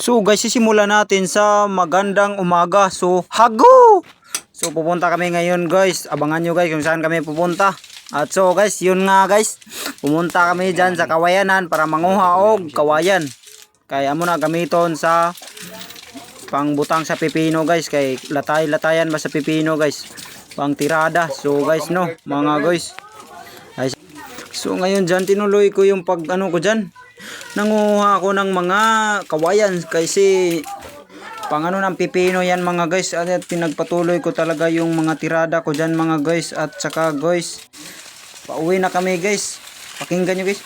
So guys, sisimulan natin sa magandang umaga. So hago! So pupunta kami ngayon guys. Abangan nyo guys kung saan kami pupunta. At so guys, yun nga guys. Pumunta kami dyan sa kawayanan para manguha og kawayan. Kaya amo na gamiton sa pangbutang sa pipino guys. Kay latay-latayan ba sa pipino guys. Pang tirada. So guys no, mga guys. So ngayon dyan tinuloy ko yung pag ano ko dyan. Nanguha ako ng mga kawayan kasi pang ano ng pipino yan mga guys. At pinagpatuloy ko talaga yung mga tirada ko dyan mga guys. At saka guys, pauwi na kami guys. Pakinggan nyo guys.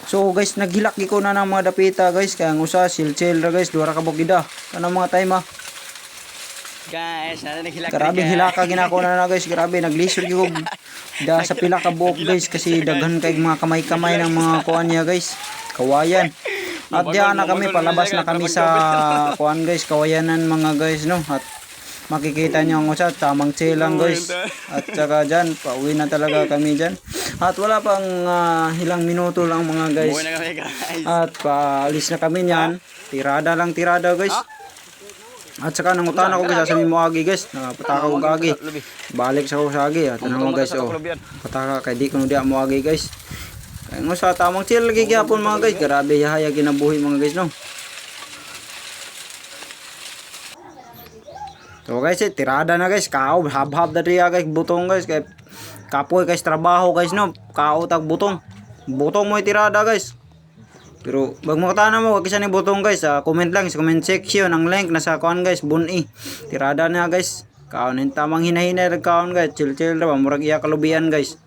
So guys, naghilaki ko na ng mga dapita guys. Kaya ang usa silchil ra guys, duha ra ka bukida. Kanang mga time Guys, naghilak. grabe hilaka ginako na guys. Grabe naglisod ko da sa pila ka buok guys kasi daghan kay mga kamay-kamay ng mga kuan niya guys. Kawayan. At diyan na kami, palabas na kami sa kuan guys, kawayanan mga guys no. At makikita niyo ang usa tamang chilang guys. At saka diyan pauwi na talaga kami diyan. At wala pang ilang minuto lang mga guys. At paalis na kami niyan. Tirada lang tirada guys. At saka nangutan ako guys sa Moagi guys. Napataka ko kagi. Balik sa ko sa agi. At ano guys oh. Pataka kay di ko dia Moagi guys. Kaya nga sa tamang chill lagi gyapon mga guys. Grabe yahaya ginabuhi mga guys no. So guys, tirada na guys. Kao hab-hab diri guys butong guys kay kapoy guys trabaho guys no. Kao tag butong. Butong mo tirada guys. Pero wag mo katana mo kisa ni butong guys, comment lang sa comment section ang link nasa kuan guys, buni. Tirada na guys. Kaon ning tamang hinahinay rag kaon guys, chill-chill ra ba murag iya kalubian guys.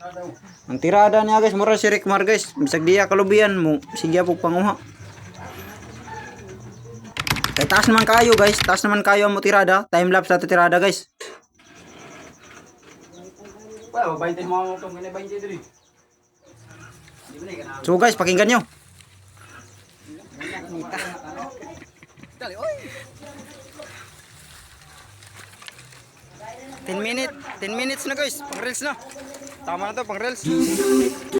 Ang tirada niya guys, mura si Rickmar guys. Bisag diya kalubian mo, sige po panguha. Kay taas naman kayo guys, taas naman kayo mo tirada, time lapse na tirada guys. Wala, 20 mo kung ganyan 20 diri. So guys, pakinggan nyo. 10 minutes na guys, pang reels na. Tama na to, pang reels.